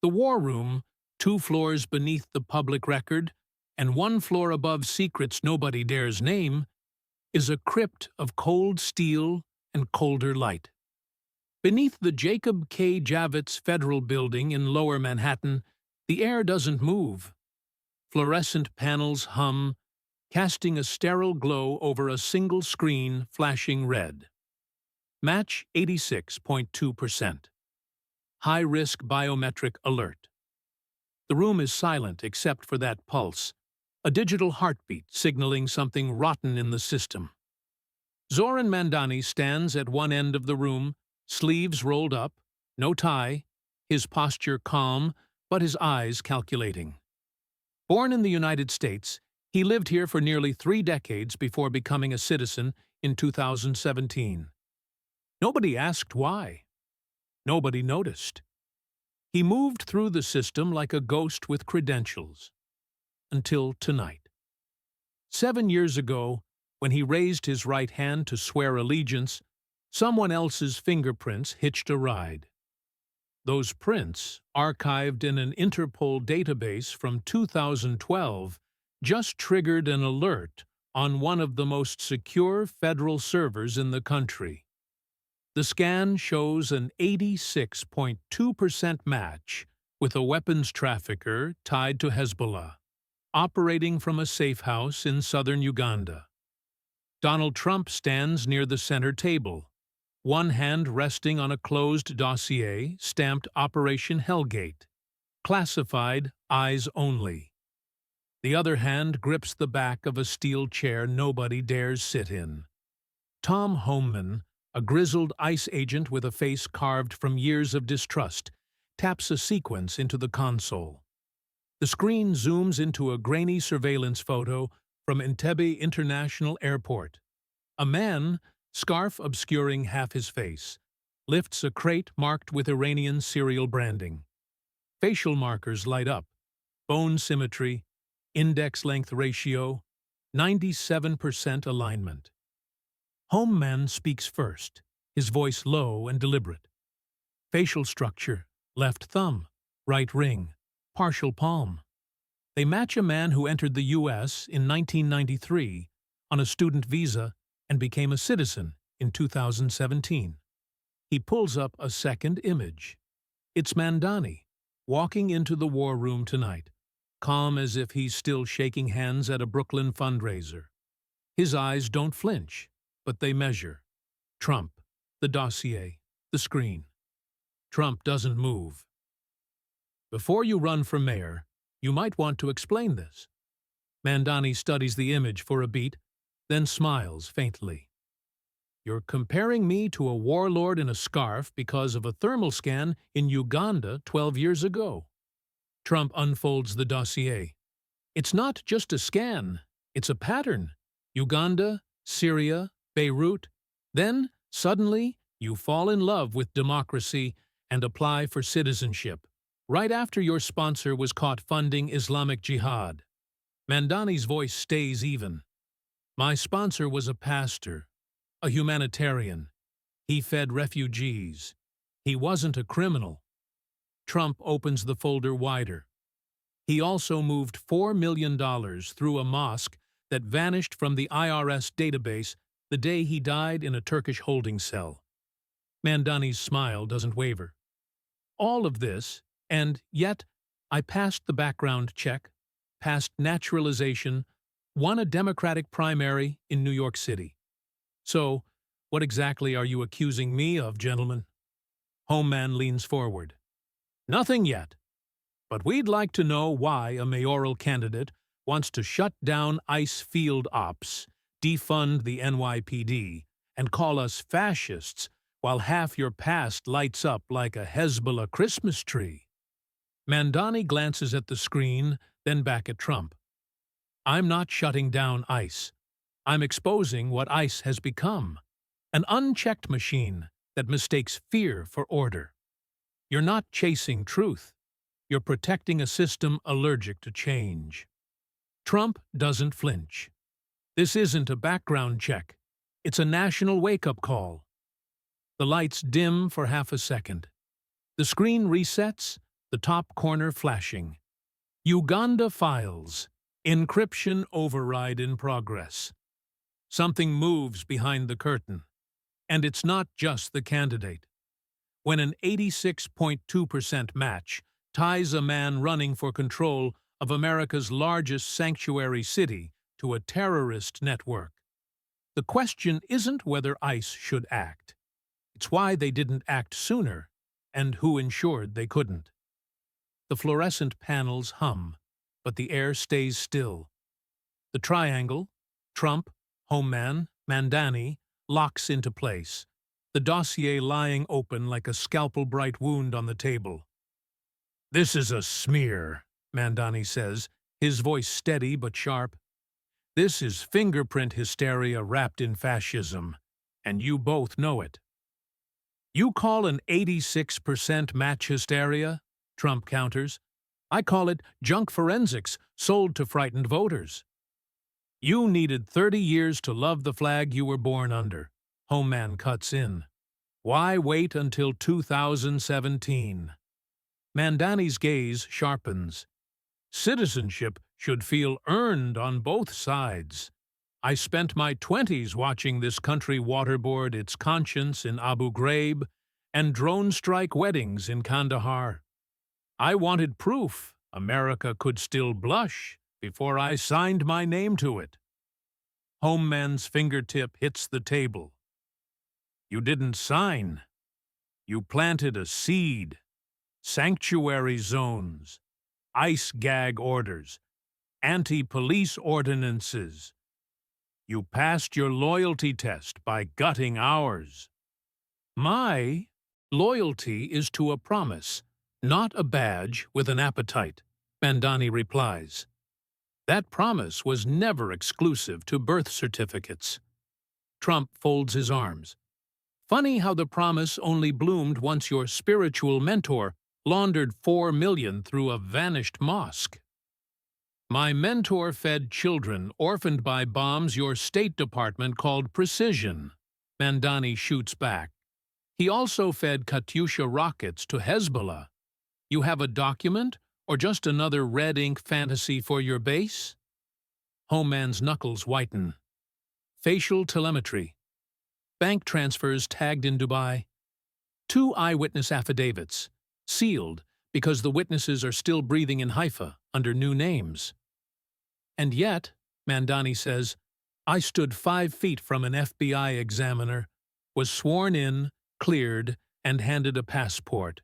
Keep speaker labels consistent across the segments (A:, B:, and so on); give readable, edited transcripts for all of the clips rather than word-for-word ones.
A: The war room, 2 floors beneath the public record and 1 floor above secrets nobody dares name, is a crypt of cold steel and colder light. Beneath the Jacob K. Javits Federal Building in Lower Manhattan, the air doesn't move. Fluorescent panels hum, casting a sterile glow over a single screen flashing red. Match 86.2%. High-risk biometric alert. The room is silent except for that pulse, a digital heartbeat signaling something rotten in the system. Zoran Mandani stands at one end of the room, sleeves rolled up, no tie, his posture calm, but his eyes calculating. Born in the United States, he lived here for nearly 3 decades before becoming a citizen in 2017. Nobody asked why. Nobody noticed. He moved through the system like a ghost with credentials. Until tonight. 7 years ago, when he raised his right hand to swear allegiance, someone else's fingerprints hitched a ride. Those prints, archived in an Interpol database from 2012, just triggered an alert on one of the most secure federal servers in the country. The scan shows an 86.2% match with a weapons trafficker tied to Hezbollah, operating from a safe house in southern Uganda. Donald Trump stands near the center table, one hand resting on a closed dossier stamped Operation Hellgate, classified eyes only. The other hand grips the back of a steel chair nobody dares sit in. Tom Homan, a grizzled ICE agent with a face carved from years of distrust, taps a sequence into the console. The screen zooms into a grainy surveillance photo from Entebbe International Airport. A man, scarf obscuring half his face, lifts a crate marked with Iranian serial branding. Facial markers light up, bone symmetry, index length ratio, 97% alignment. Homeman speaks first, his voice low and deliberate. Facial structure, left thumb, right ring, partial palm. They match a man who entered the U.S. in 1993 on a student visa and became a citizen in 2017. He pulls up a second image. It's Mandani, walking into the war room tonight, calm as if he's still shaking hands at a Brooklyn fundraiser. His eyes don't flinch, but they measure. Trump, the dossier, the screen. Trump doesn't move. Before you run for mayor, you might want to explain this. Mandani studies the image for a beat, then smiles faintly. You're comparing me to a warlord in a scarf because of a thermal scan in Uganda 12 years ago. Trump unfolds the dossier. It's not just a scan, it's a pattern. Uganda, Syria, Beirut. Then, suddenly, you fall in love with democracy and apply for citizenship, right after your sponsor was caught funding Islamic Jihad. Mandani's voice stays even. My sponsor was a pastor, a humanitarian. He fed refugees. He wasn't a criminal. Trump opens the folder wider. He also moved $4 million through a mosque that vanished from the IRS database the day he died in a Turkish holding cell. Mandani's smile doesn't waver. All of this, and yet, I passed the background check, passed naturalization, won a Democratic primary in New York City. So, what exactly are you accusing me of, gentlemen? Homeman leans forward. Nothing yet. But we'd like to know why a mayoral candidate wants to shut down ICE field ops, defund the NYPD, and call us fascists while half your past lights up like a Hezbollah Christmas tree. Mandani glances at the screen, then back at Trump. I'm not shutting down ICE. I'm exposing what ICE has become. An unchecked machine that mistakes fear for order. You're not chasing truth. You're protecting a system allergic to change. Trump doesn't flinch. This isn't a background check. It's a national wake-up call. The lights dim for half a second. The screen resets, the top corner flashing. Uganda files. Encryption override in progress. Something moves behind the curtain. And it's not just the candidate. When an 86.2% match ties a man running for control of America's largest sanctuary city to a terrorist network, the question isn't whether ICE should act. It's why they didn't act sooner, and who ensured they couldn't. The fluorescent panels hum, but the air stays still. The triangle, Trump, Homeman, Mandani, locks into place, the dossier lying open like a scalpel-bright wound on the table. "This is a smear," Mandani says, his voice steady but sharp. "This is fingerprint hysteria wrapped in fascism, and you both know it." "You call an 86% match hysteria?" Trump counters. "I call it junk forensics sold to frightened voters." "You needed 30 years to love the flag you were born under," Homeman cuts in. "Why wait until 2017? Mandani's gaze sharpens. "Citizenship should feel earned on both sides. I spent my 20s watching this country waterboard its conscience in Abu Ghraib and drone-strike weddings in Kandahar. I wanted proof America could still blush before I signed my name to it." Homeman's fingertip hits the table. "You didn't sign. You planted a seed. Sanctuary zones, ICE gag orders, anti-police ordinances. You passed your loyalty test by gutting ours." "My loyalty is to a promise, not a badge with an appetite," Mandani replies. "That promise was never exclusive to birth certificates." Trump folds his arms. "Funny how the promise only bloomed once your spiritual mentor laundered $4 million through a vanished mosque." "My mentor fed children orphaned by bombs your State Department called precision," Mandani shoots back. "He also fed Katyusha rockets to Hezbollah. You have a document, or just another red ink fantasy for your base?" Homeman's knuckles whiten. Facial telemetry. Bank transfers tagged in Dubai. 2 eyewitness affidavits, sealed because the witnesses are still breathing in Haifa under new names. "And yet," Mandani says, "I stood 5 feet from an FBI examiner, was sworn in, cleared, and handed a passport.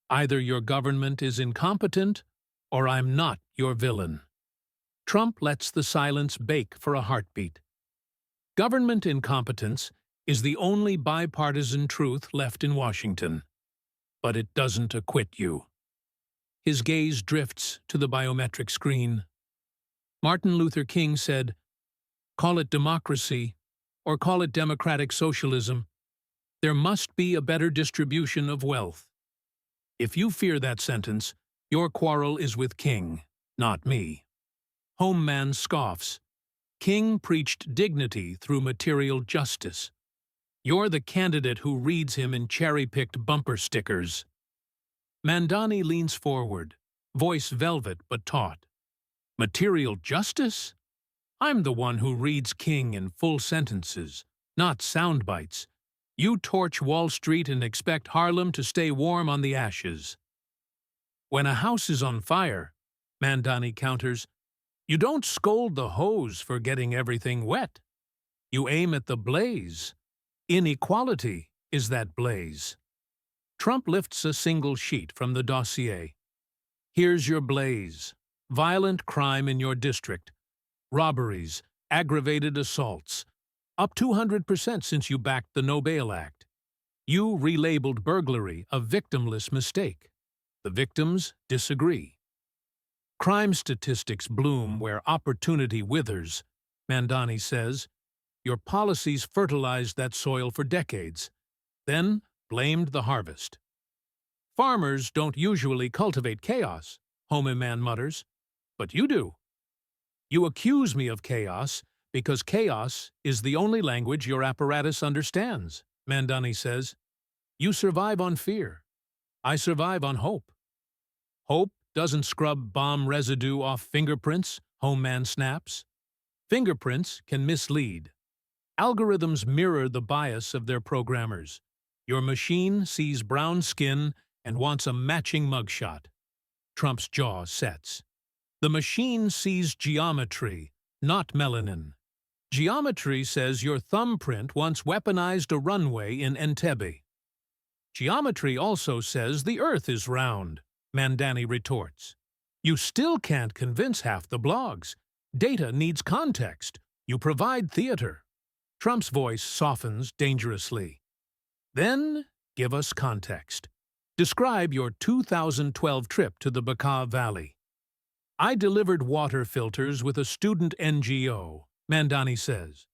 A: Either your government is incompetent, or I'm not your villain." Trump lets the silence bake for a heartbeat. Government incompetence is the only bipartisan truth left in Washington. But it doesn't acquit you. His gaze drifts to the biometric screen. Martin Luther King said, "Call it democracy, or call it democratic socialism. There must be a better distribution of wealth." If you fear that sentence, your quarrel is with King, not me. Homeman scoffs. King preached dignity through material justice. You're the candidate who reads him in cherry-picked bumper stickers. Mandani leans forward, voice velvet but taut. "Material justice? I'm the one who reads King in full sentences, not sound bites. You torch Wall Street and expect Harlem to stay warm on the ashes." "When a house is on fire," Mandani counters, "you don't scold the hose for getting everything wet. You aim at the blaze. Inequality is that blaze." Trump lifts a single sheet from the dossier. "Here's your blaze. Violent crime in your district. Robberies, aggravated assaults. Up 200% since you backed the No Bail Act. You relabeled burglary a victimless mistake. The victims disagree. Crime statistics bloom where opportunity withers," Mandani says. "Your policies fertilized that soil for decades, then blamed the harvest." "Farmers don't usually cultivate chaos," Homeman mutters, "but you do. You accuse me of chaos because chaos is the only language your apparatus understands," Mandani says. "You survive on fear. I survive on hope. Hope doesn't scrub bomb residue off fingerprints, Homeman snaps. Fingerprints can mislead. Algorithms mirror the bias of their programmers. Your machine sees brown skin and wants a matching mugshot. Trump's jaw sets. The machine sees geometry, not melanin. Geometry says your thumbprint once weaponized a runway in Entebbe. Geometry also says the Earth is round, Mandani retorts. You still can't convince half the blogs. Data needs context. You provide theater. Trump's voice softens dangerously. Then give us context. Describe your 2012 trip to the Bekaa Valley. I delivered water filters with a student NGO, Mandani says.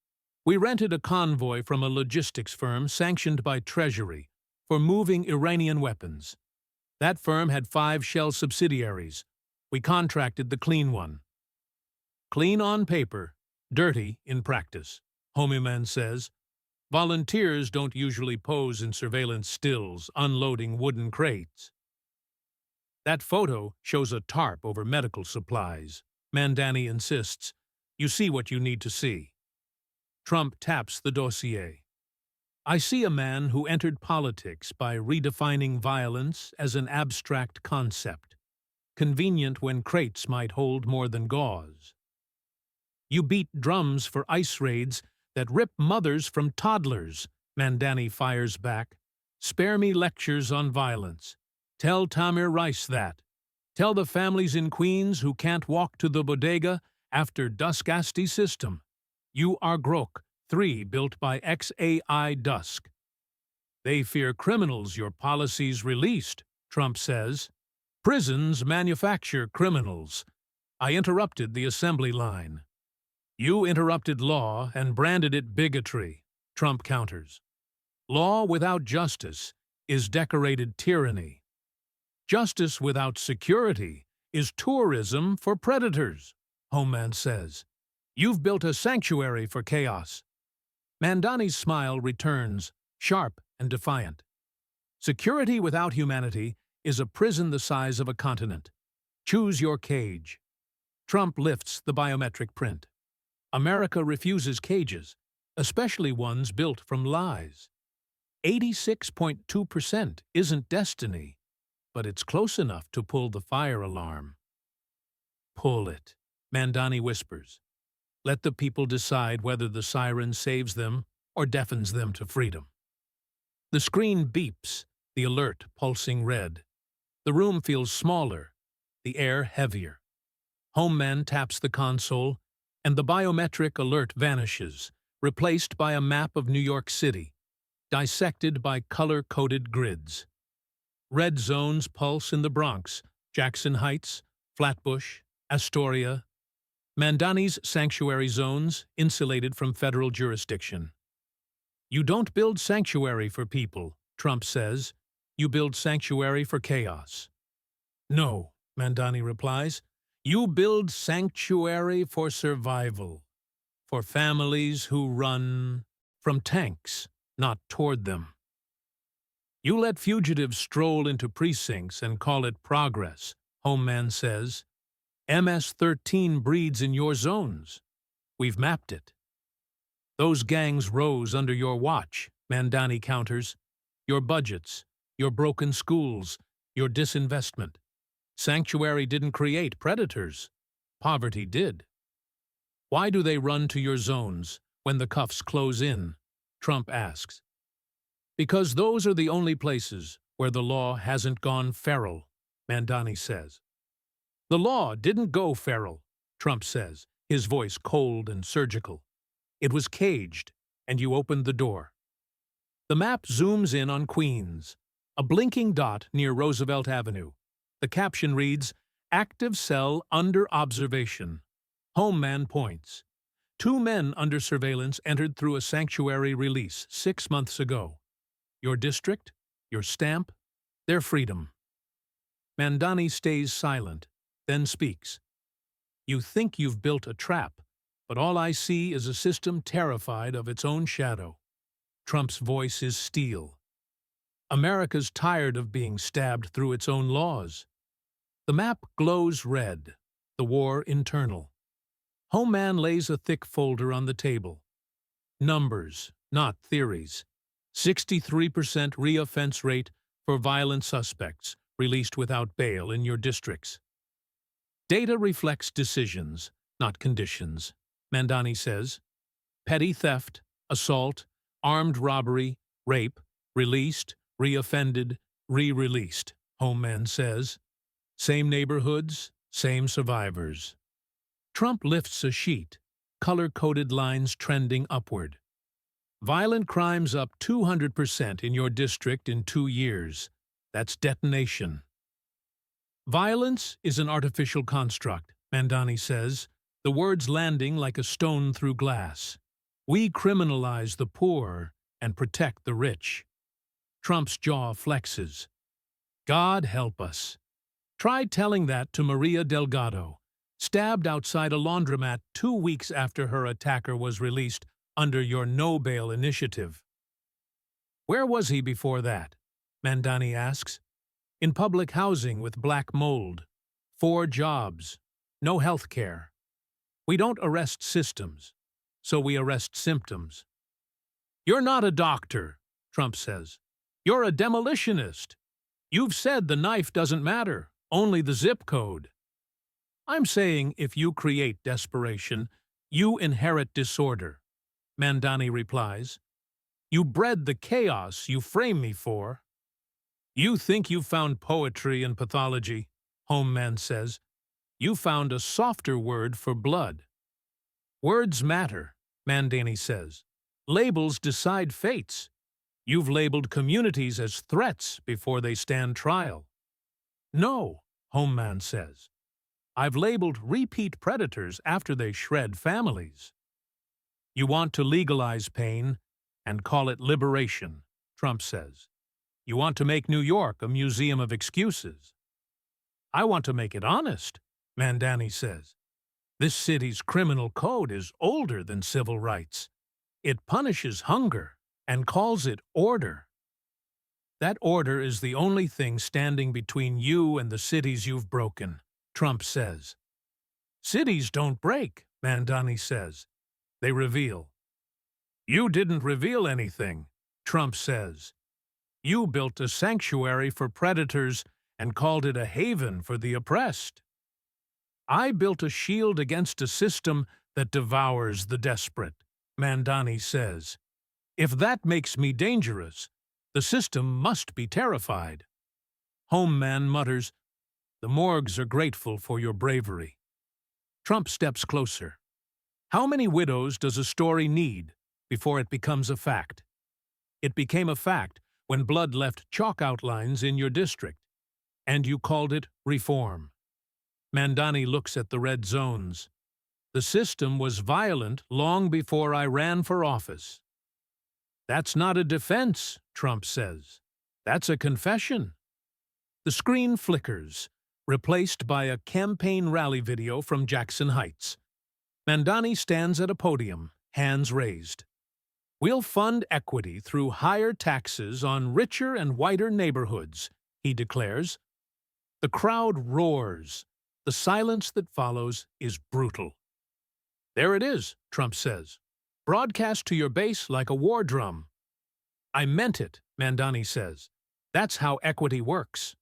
A: We rented a convoy from a logistics firm sanctioned by Treasury for moving Iranian weapons. That firm had 5 shell subsidiaries. We contracted the clean one. Clean on paper, dirty in practice, Homeman says. Volunteers don't usually pose in surveillance stills, unloading wooden crates. That photo shows a tarp over medical supplies. Mandani insists. You see what you need to see. Trump taps the dossier. I see a man who entered politics by redefining violence as an abstract concept, convenient when crates might hold more than gauze. You beat drums for ice raids that rip mothers from toddlers, Mandani fires back. Spare me lectures on violence. Tell Tamir Rice that. Tell the families in Queens who can't walk to the bodega after Duskasti system. You are Grok, 3 built by XAI Dusk. They fear criminals your policies released, Trump says. Prisons manufacture criminals. I interrupted the assembly line. You interrupted law and branded it bigotry, Trump counters. Law without justice is decorated tyranny. Justice without security is tourism for predators, Homeman says. You've built a sanctuary for chaos. Mandani's smile returns, sharp and defiant. Security without humanity is a prison the size of a continent. Choose your cage. Trump lifts the biometric print. America refuses cages, especially ones built from lies. 86.2% isn't destiny, but it's close enough to pull the fire alarm. Pull it, Mandani whispers. Let the people decide whether the siren saves them or deafens them to freedom. The screen beeps, the alert pulsing red. The room feels smaller, the air heavier. Homeman taps the console, and the biometric alert vanishes, replaced by a map of New York City, dissected by color-coded grids. Red zones pulse in the Bronx, Jackson Heights, Flatbush, Astoria. Mandani's sanctuary zones, insulated from federal jurisdiction. You don't build sanctuary for people, Trump says. You build sanctuary for chaos. No, Mandani replies. You build sanctuary for survival, for families who run from tanks, not toward them. You let fugitives stroll into precincts and call it progress, Homeman says. MS-13 breeds in your zones. We've mapped it. Those gangs rose under your watch, Mandani counters. Your budgets, your broken schools, your disinvestment. Sanctuary didn't create predators. Poverty did. Why do they run to your zones when the cuffs close in? Trump asks. Because those are the only places where the law hasn't gone feral, Mandani says. The law didn't go feral, Trump says, his voice cold and surgical. It was caged, and you opened the door. The map zooms in on Queens, a blinking dot near Roosevelt Avenue. The caption reads, Active cell under observation. Homeman points. 2 men under surveillance entered through a sanctuary release 6 months ago. Your district, your stamp, their freedom. Mandani stays silent, then speaks. You think you've built a trap, but all I see is a system terrified of its own shadow. Trump's voice is steel. America's tired of being stabbed through its own laws. The map glows red, the war internal. Homeman lays a thick folder on the table. Numbers, not theories. 63% reoffense rate for violent suspects released without bail in your districts. Data reflects decisions, not conditions, Mandani says. Petty theft, assault, armed robbery, rape, released, reoffended, re-released, Homeman says. Same neighborhoods, same survivors. Trump lifts a sheet, color-coded lines trending upward. Violent crimes up 200% in your district in 2 years. That's detonation. Violence is an artificial construct, Mandani says, the words landing like a stone through glass. We criminalize the poor and protect the rich. Trump's jaw flexes. God help us. Try telling that to Maria Delgado, stabbed outside a laundromat 2 weeks after her attacker was released under your no-bail initiative. Where was he before that? Mandani asks. In public housing with black mold. 4 jobs. No health care. We don't arrest systems, so we arrest symptoms. You're not a doctor, Trump says. You're a demolitionist. You've said the knife doesn't matter, only the zip code. I'm saying if you create desperation, you inherit disorder, Mandani replies. You bred the chaos you frame me for. You think you found poetry in pathology, Homeman says. You found a softer word for blood. Words matter, Mandani says. Labels decide fates. You've labeled communities as threats before they stand trial. No, Homeman says. I've labeled repeat predators after they shred families. You want to legalize pain and call it liberation, Trump says. You want to make New York a museum of excuses. I want to make it honest, Mandani says. This city's criminal code is older than civil rights. It punishes hunger and calls it order. That order is the only thing standing between you and the cities you've broken, Trump says. Cities don't break, Mandani says. They reveal. You didn't reveal anything, Trump says. You built a sanctuary for predators and called it a haven for the oppressed. I built a shield against a system that devours the desperate, Mandani says. If that makes me dangerous, the system must be terrified. Homeman mutters, the morgues are grateful for your bravery. Trump steps closer. How many widows does a story need before it becomes a fact? It became a fact when blood left chalk outlines in your district, and you called it reform. Mandani looks at the red zones. The system was violent long before I ran for office. That's not a defense, Trump says. That's a confession. The screen flickers, replaced by a campaign rally video from Jackson Heights. Mandani stands at a podium, hands raised. We'll fund equity through higher taxes on richer and whiter neighborhoods, he declares. The crowd roars. The silence that follows is brutal. There it is, Trump says. Broadcast to your base like a war drum. I meant it, Mandani says. That's how equity works.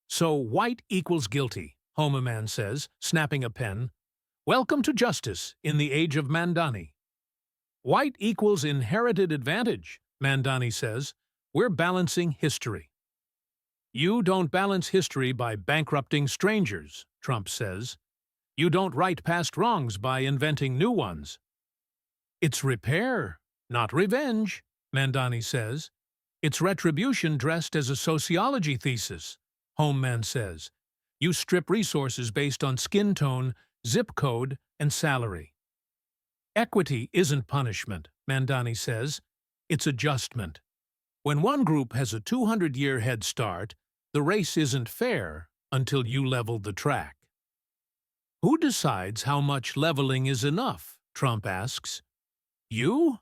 A: So white equals guilty, Homeman says, snapping a pen. Welcome to justice in the age of Mandani. White equals inherited advantage, Mandani says. We're balancing history. You don't balance history by bankrupting strangers, Trump says. You don't right past wrongs by inventing new ones. It's repair, not revenge, Mandani says. It's retribution dressed as a sociology thesis, Homeman says. You strip resources based on skin tone, zip code, and salary. Equity isn't punishment, Mandani says. It's adjustment. When one group has a 200-year head start, the race isn't fair until you level the track. Who decides how much leveling is enough? Trump asks. You?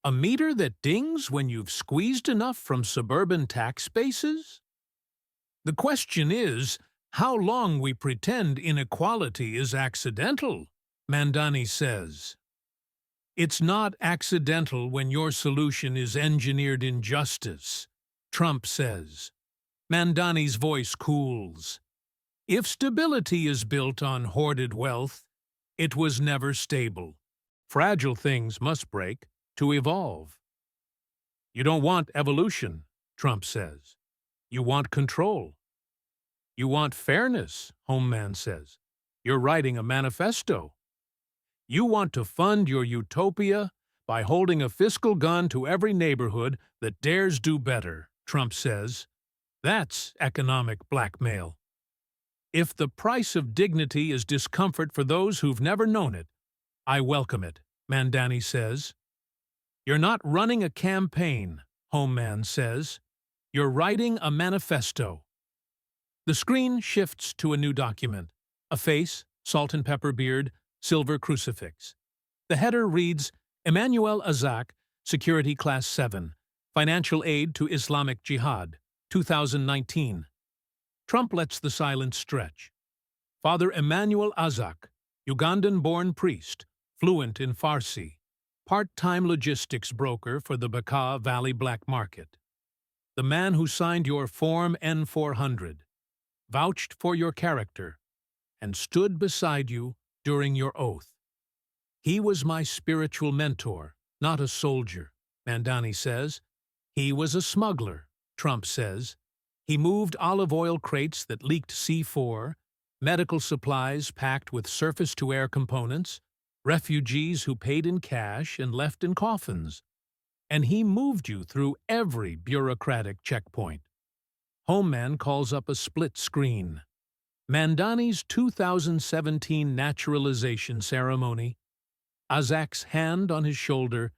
A: A meter that dings when you've squeezed enough from suburban tax bases? The question is, How long we pretend inequality is accidental, Mandani says. It's not accidental when your solution is engineered injustice, Trump says. Mandani's voice cools. If stability is built on hoarded wealth, it was never stable. Fragile things must break to evolve. You don't want evolution, Trump says. You want control. You want fairness, Homeman says. You're writing a manifesto. You want to fund your utopia by holding a fiscal gun to every neighborhood that dares do better, Trump says. That's economic blackmail. If the price of dignity is discomfort for those who've never known it, I welcome it, Mandani says. You're not running a campaign, Homeman says. You're writing a manifesto. The screen shifts to a new document. A face, salt and pepper beard, silver crucifix. The header reads, Emmanuel Azak, Security Class 7, Financial Aid to Islamic Jihad, 2019. Trump lets the silence stretch. Father Emmanuel Azak, Ugandan-born priest, fluent in Farsi, part-time logistics broker for the Bekaa Valley black market. The man who signed your Form N-400, vouched for your character, and stood beside you during your oath. He was my spiritual mentor, not a soldier, Mandani says. He was a smuggler, Trump says. He moved olive oil crates that leaked C4, medical supplies packed with surface-to-air components, refugees who paid in cash and left in coffins. And he moved you through every bureaucratic checkpoint. Homeman calls up a split screen. Mandani's 2017 naturalization ceremony, Azak's hand on his shoulder,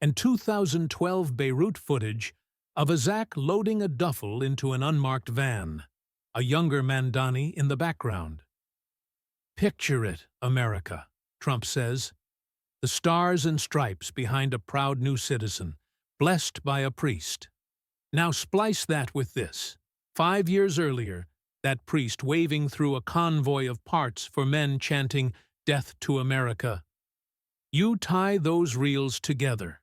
A: and 2012 Beirut footage of Azak loading a duffel into an unmarked van, a younger Mandani in the background. Picture it, America, Trump says. The stars and stripes behind a proud new citizen, blessed by a priest. Now splice that with this. 5 years earlier, that priest waving through a convoy of parts for men chanting, Death to America. You tie those reels together.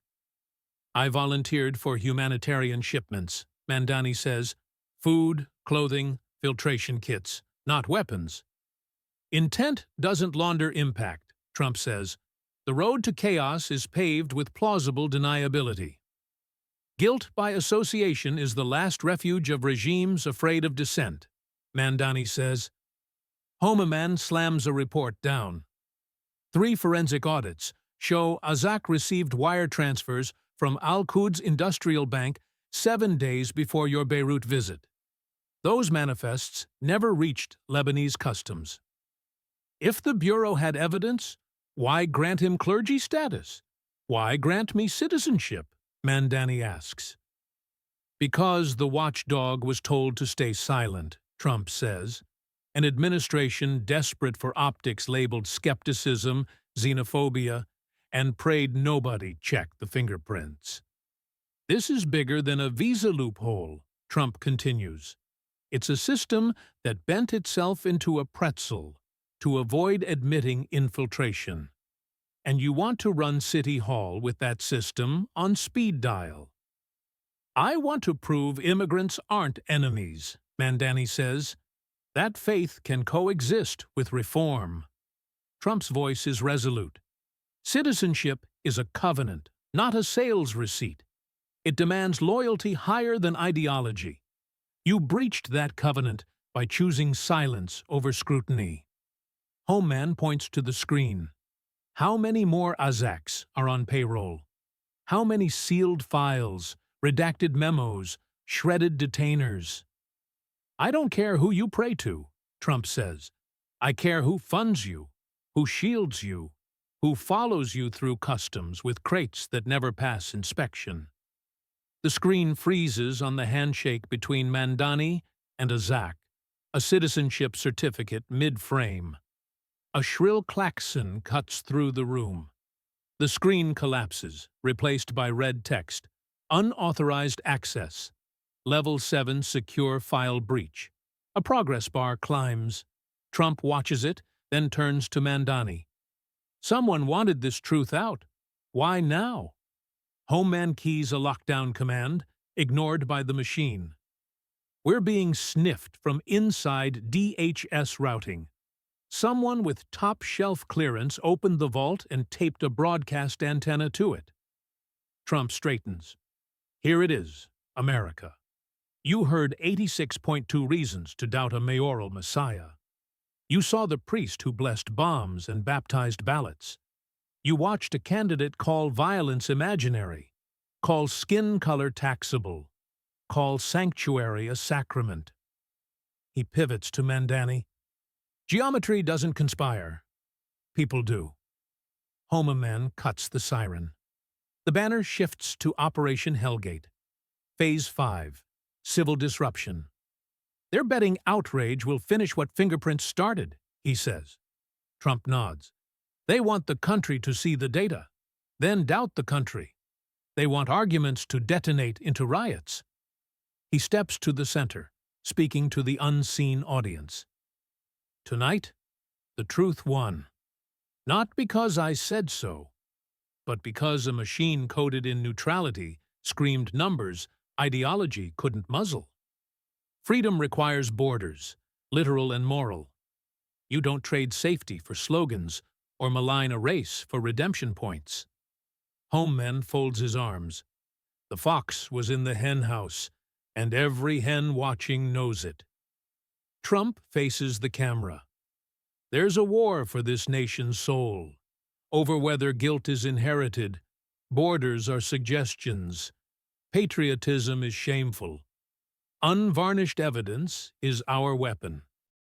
A: I volunteered for humanitarian shipments, Mandani says. Food, clothing, filtration kits, not weapons. Intent doesn't launder impact, Trump says. The road to chaos is paved with plausible deniability. Guilt by association is the last refuge of regimes afraid of dissent, Mandani says. Homeman slams a report down. 3 forensic audits show Azak received wire transfers from Al-Quds Industrial Bank 7 days before your Beirut visit. Those manifests never reached Lebanese customs. If the Bureau had evidence, why grant him clergy status? Why grant me citizenship? Mandani asks. Because the watchdog was told to stay silent, Trump says. An administration desperate for optics labeled skepticism, xenophobia, and prayed nobody check the fingerprints. This is bigger than a visa loophole, Trump continues. It's a system that bent itself into a pretzel to avoid admitting infiltration. And you want to run City Hall with that system on speed dial. I want to prove immigrants aren't enemies, Mandani says. That faith can coexist with reform. Trump's voice is resolute. Citizenship is a covenant, not a sales receipt. It demands loyalty higher than ideology. You breached that covenant by choosing silence over scrutiny. Homeman points to the screen. How many more Azaks are on payroll? How many sealed files, redacted memos, shredded detainers? I don't care who you pray to, Trump says. I care who funds you, who shields you, who follows you through customs with crates that never pass inspection. The screen freezes on the handshake between Mandani and Azak, a citizenship certificate mid-frame. A shrill klaxon cuts through the room. The screen collapses, replaced by red text. Unauthorized access. Level 7 secure file breach. A progress bar climbs. Trump watches it, then turns to Mandani. Someone wanted this truth out. Why now? Homeman keys a lockdown command, ignored by the machine. We're being sniffed from inside DHS routing. Someone with top-shelf clearance opened the vault and taped a broadcast antenna to it. Trump straightens. Here it is, America. You heard 86.2 reasons to doubt a mayoral messiah. You saw the priest who blessed bombs and baptized ballots. You watched a candidate call violence imaginary, call skin color taxable, call sanctuary a sacrament. He pivots to Mandani. Geometry doesn't conspire. People do. Homeman cuts the siren. The banner shifts to Operation Hellgate. Phase 5. Civil disruption. They're betting outrage will finish what Fingerprints started, he says. Trump nods. They want the country to see the data, then doubt the country. They want arguments to detonate into riots. He steps to the center, speaking to the unseen audience. Tonight, the truth won. Not because I said so, but because a machine coded in neutrality screamed numbers ideology couldn't muzzle. Freedom requires borders, literal and moral. You don't trade safety for slogans or malign a race for redemption points. Homeman folds his arms. The fox was in the hen house, and every hen watching knows it. Trump faces the camera. There's a war for this nation's soul, over whether guilt is inherited, borders are suggestions, patriotism is shameful. Unvarnished evidence is our weapon.